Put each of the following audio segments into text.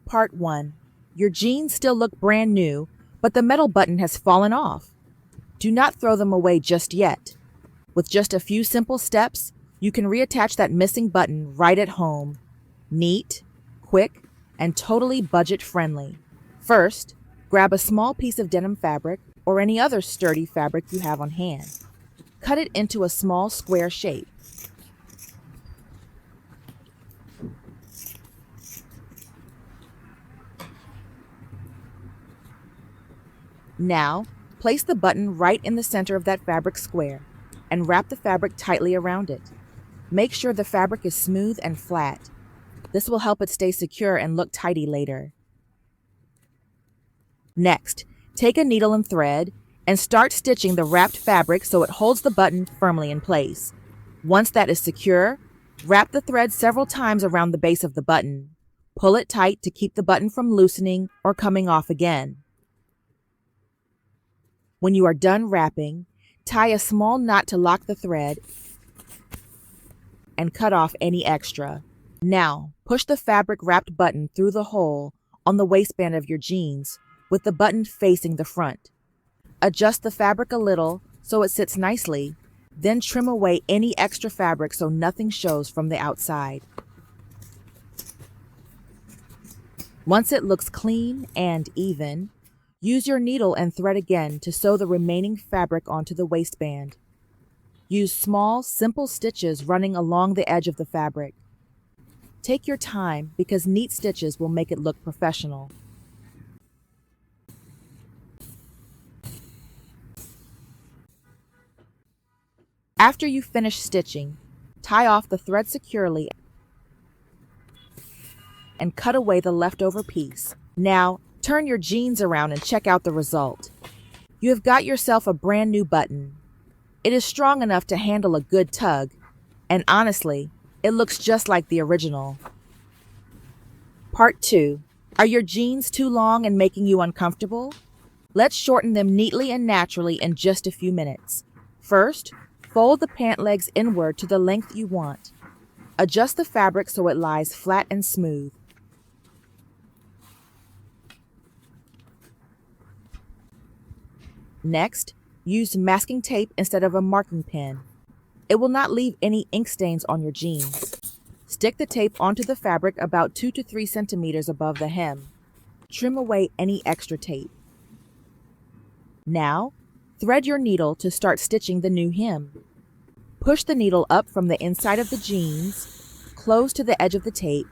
part 1. Your jeans still look brand new, but the metal button has fallen off. Do not throw them away just yet. With just a few simple steps, you can reattach that missing button right at home. Neat, quick, and totally budget-friendly. First, grab a small piece of denim fabric or any other sturdy fabric you have on hand. Cut it into a small square shape. Now, place the button right in the center of that fabric square and wrap the fabric tightly around it. Make sure the fabric is smooth and flat. This will help it stay secure and look tidy later. Next, take a needle and thread and start stitching the wrapped fabric so it holds the button firmly in place. Once that is secure, wrap the thread several times around the base of the button. Pull it tight to keep the button from loosening or coming off again. When you are done wrapping, tie a small knot to lock the thread and cut off any extra. Now, push the fabric wrapped button through the hole on the waistband of your jeans with the button facing the front. Adjust the fabric a little so it sits nicely, then trim away any extra fabric so nothing shows from the outside. Once it looks clean and even, use your needle and thread again to sew the remaining fabric onto the waistband. Use small, simple stitches running along the edge of the fabric. Take your time because neat stitches will make it look professional. After you finish stitching, tie off the thread securely and cut away the leftover piece. Now, turn your jeans around and check out the result. You have got yourself a brand new button. It is strong enough to handle a good tug, and honestly, it looks just like the original. Part 2. Are your jeans too long and making you uncomfortable? Let's shorten them neatly and naturally in just a few minutes. First, fold the pant legs inward to the length you want. Adjust the fabric so it lies flat and smooth. Next, use masking tape instead of a marking pen. It will not leave any ink stains on your jeans. Stick the tape onto the fabric about 2 to 3 centimeters above the hem. Trim away any extra tape. Now, thread your needle to start stitching the new hem. Push the needle up from the inside of the jeans, close to the edge of the tape,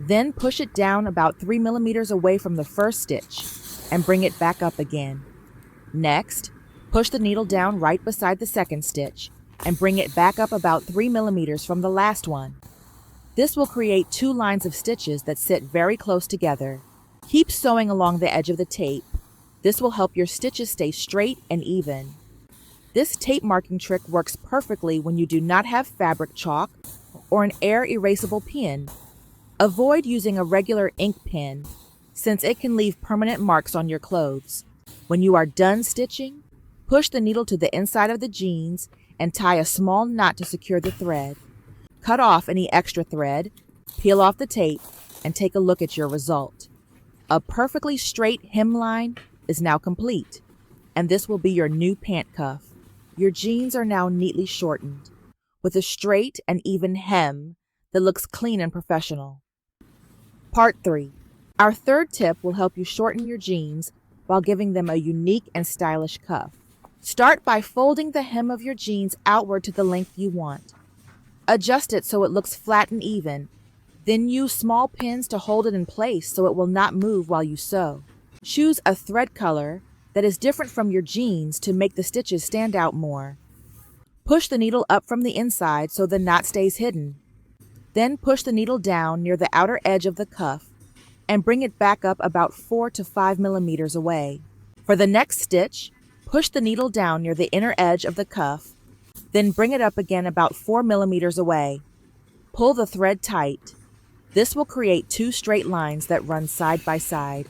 then push it down about 3 millimeters away from the first stitch and bring it back up again. Next, push the needle down right beside the second stitch and bring it back up about 3 millimeters from the last one. This will create 2 lines of stitches that sit very close together. Keep sewing along the edge of the tape. This will help your stitches stay straight and even. This tape marking trick works perfectly when you do not have fabric chalk or an air erasable pen. Avoid using a regular ink pen since it can leave permanent marks on your clothes. When you are done stitching, push the needle to the inside of the jeans and tie a small knot to secure the thread. Cut off any extra thread, peel off the tape, and take a look at your result. A perfectly straight hemline is now complete, and this will be your new pant cuff. Your jeans are now neatly shortened, with a straight and even hem that looks clean and professional. Part 3. Our third tip will help you shorten your jeans while giving them a unique and stylish cuff. Start by folding the hem of your jeans outward to the length you want. Adjust it so it looks flat and even. Then use small pins to hold it in place so it will not move while you sew. Choose a thread color that is different from your jeans to make the stitches stand out more. Push the needle up from the inside so the knot stays hidden. Then push the needle down near the outer edge of the cuff and bring it back up about 4 to 5 millimeters away. For the next stitch, push the needle down near the inner edge of the cuff, then bring it up again about 4 millimeters away. Pull the thread tight. This will create 2 straight lines that run side by side.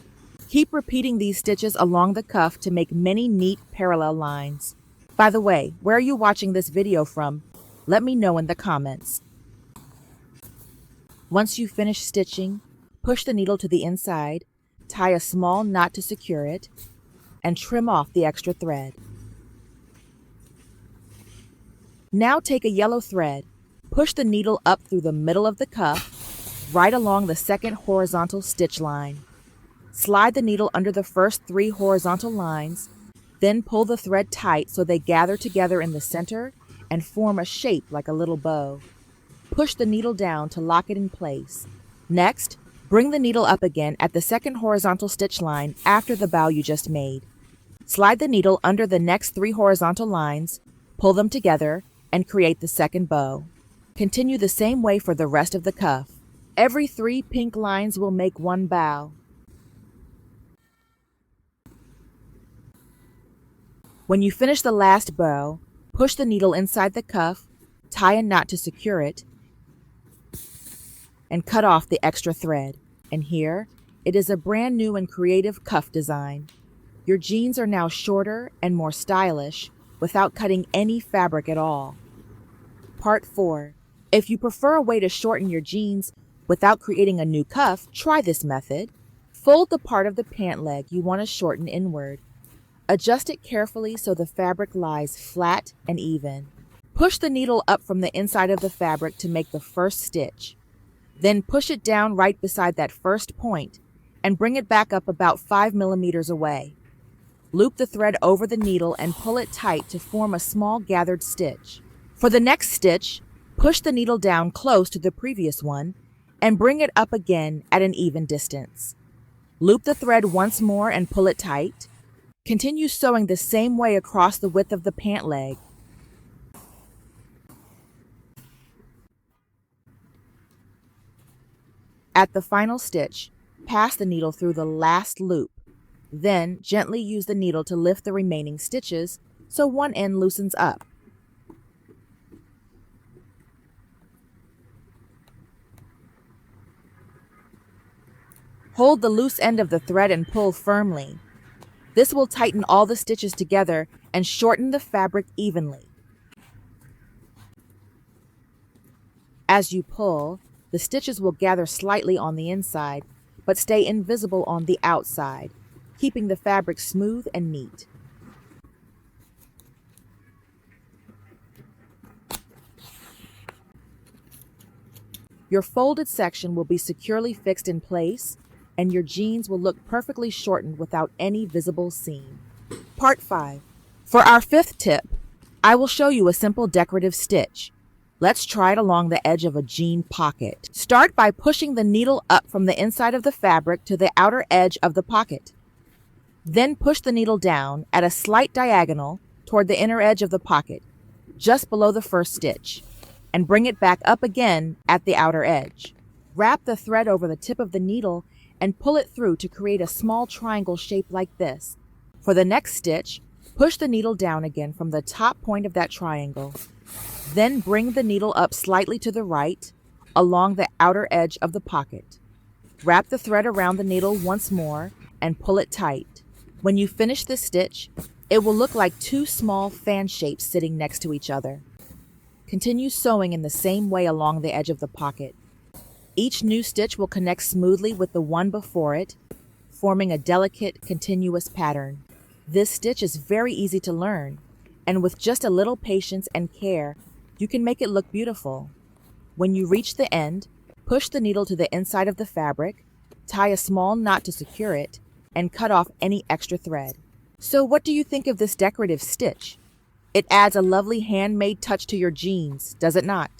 Keep repeating these stitches along the cuff to make many neat parallel lines. By the way, where are you watching this video from? Let me know in the comments. Once you finish stitching, push the needle to the inside, tie a small knot to secure it, and trim off the extra thread. Now take a yellow thread, push the needle up through the middle of the cuff, right along the second horizontal stitch line. Slide the needle under the first 3 horizontal lines, then pull the thread tight so they gather together in the center and form a shape like a little bow. Push the needle down to lock it in place. Next, bring the needle up again at the second horizontal stitch line after the bow you just made. Slide the needle under the next 3 horizontal lines, pull them together, and create the second bow. Continue the same way for the rest of the cuff. Every 3 pink lines will make 1 bow. When you finish the last bow, push the needle inside the cuff, tie a knot to secure it, and cut off the extra thread. And here, it is a brand new and creative cuff design. Your jeans are now shorter and more stylish without cutting any fabric at all. Part 4. If you prefer a way to shorten your jeans without creating a new cuff, try this method. Fold the part of the pant leg you want to shorten inward. Adjust it carefully so the fabric lies flat and even. Push the needle up from the inside of the fabric to make the first stitch. Then push it down right beside that first point and bring it back up about 5 millimeters away. Loop the thread over the needle and pull it tight to form a small gathered stitch. For the next stitch, push the needle down close to the previous one and bring it up again at an even distance. Loop the thread once more and pull it tight. Continue sewing the same way across the width of the pant leg. At the final stitch, pass the needle through the last loop. Then gently use the needle to lift the remaining stitches so one end loosens up. Hold the loose end of the thread and pull firmly. This will tighten all the stitches together and shorten the fabric evenly. As you pull, the stitches will gather slightly on the inside, but stay invisible on the outside, keeping the fabric smooth and neat. Your folded section will be securely fixed in place, and your jeans will look perfectly shortened without any visible seam. Part 5. For our 5th tip, I will show you a simple decorative stitch. Let's try it along the edge of a jean pocket. Start by pushing the needle up from the inside of the fabric to the outer edge of the pocket. Then push the needle down at a slight diagonal toward the inner edge of the pocket, just below the first stitch, and bring it back up again at the outer edge. Wrap the thread over the tip of the needle and pull it through to create a small triangle shape like this. For the next stitch, push the needle down again from the top point of that triangle. Then bring the needle up slightly to the right along the outer edge of the pocket. Wrap the thread around the needle once more and pull it tight. When you finish this stitch, it will look like 2 small fan shapes sitting next to each other. Continue sewing in the same way along the edge of the pocket. Each new stitch will connect smoothly with the one before it, forming a delicate, continuous pattern. This stitch is very easy to learn, and with just a little patience and care, you can make it look beautiful. When you reach the end, push the needle to the inside of the fabric, tie a small knot to secure it, and cut off any extra thread. So what do you think of this decorative stitch? It adds a lovely handmade touch to your jeans, does it not?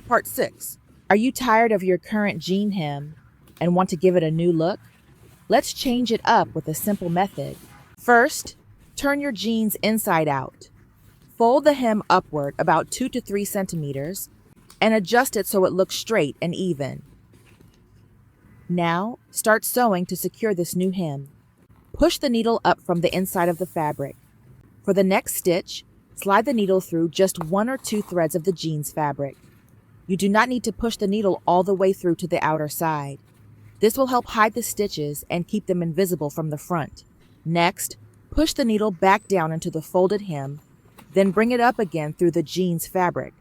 Part 6. Are you tired of your current jean hem and want to give it a new look? Let's change it up with a simple method. First, turn your jeans inside out. Fold the hem upward about 2 to 3 centimeters and adjust it so it looks straight and even. Now, start sewing to secure this new hem. Push the needle up from the inside of the fabric. For the next stitch, slide the needle through just 1 or 2 threads of the jeans fabric. You do not need to push the needle all the way through to the outer side. This will help hide the stitches and keep them invisible from the front. Next, push the needle back down into the folded hem, then bring it up again through the jeans fabric.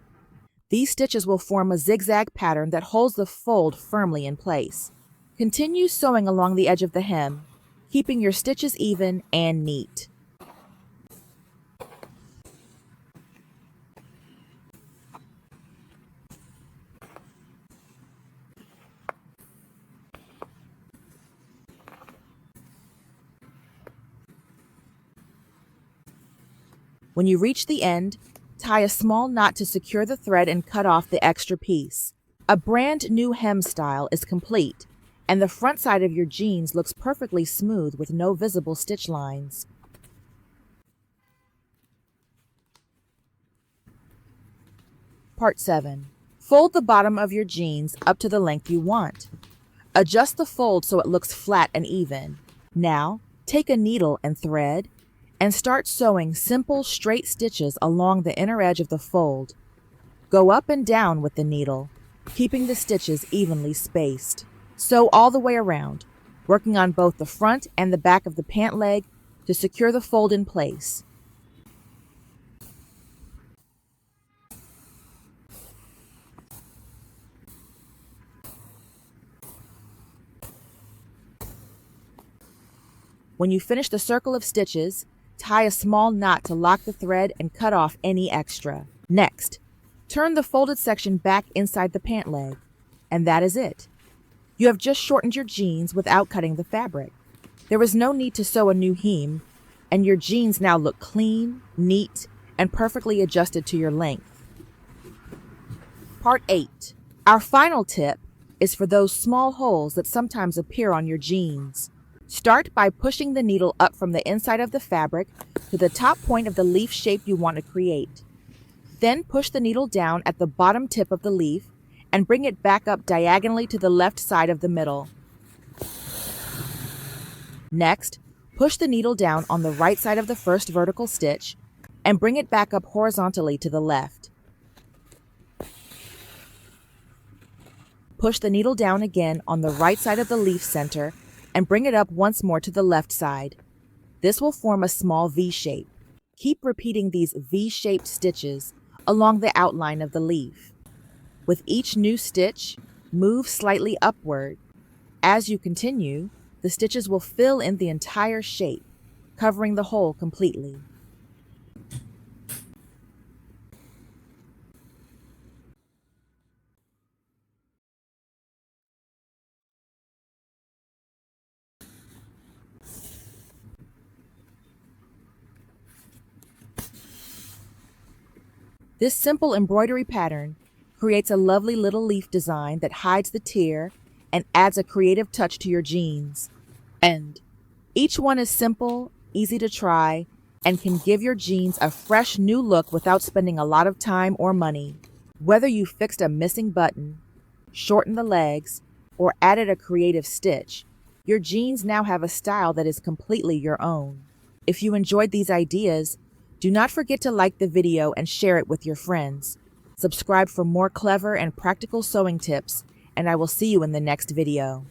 These stitches will form a zigzag pattern that holds the fold firmly in place. Continue sewing along the edge of the hem, keeping your stitches even and neat. When you reach the end, tie a small knot to secure the thread and cut off the extra piece. A brand new hem style is complete, and the front side of your jeans looks perfectly smooth with no visible stitch lines. Part 7. Fold the bottom of your jeans up to the length you want. Adjust the fold so it looks flat and even. Now, take a needle and thread, and start sewing simple straight stitches along the inner edge of the fold. Go up and down with the needle, keeping the stitches evenly spaced. Sew all the way around, working on both the front and the back of the pant leg to secure the fold in place. When you finish the circle of stitches, tie a small knot to lock the thread and cut off any extra. Next, turn the folded section back inside the pant leg, and that is it. You have just shortened your jeans without cutting the fabric. There is no need to sew a new hem, and your jeans now look clean, neat, and perfectly adjusted to your length. Part 8. Our final tip is for those small holes that sometimes appear on your jeans. Start by pushing the needle up from the inside of the fabric to the top point of the leaf shape you want to create. Then push the needle down at the bottom tip of the leaf and bring it back up diagonally to the left side of the middle. Next, push the needle down on the right side of the first vertical stitch and bring it back up horizontally to the left. Push the needle down again on the right side of the leaf center and bring it up once more to the left side. This will form a small V shape. Keep repeating these V-shaped stitches along the outline of the leaf. With each new stitch, move slightly upward. As you continue, the stitches will fill in the entire shape, covering the hole completely. This simple embroidery pattern creates a lovely little leaf design that hides the tear and adds a creative touch to your jeans. And each one is simple, easy to try, and can give your jeans a fresh new look without spending a lot of time or money. Whether you fixed a missing button, shortened the legs, or added a creative stitch, your jeans now have a style that is completely your own. If you enjoyed these ideas, do not forget to like the video and share it with your friends. Subscribe for more clever and practical sewing tips, and I will see you in the next video.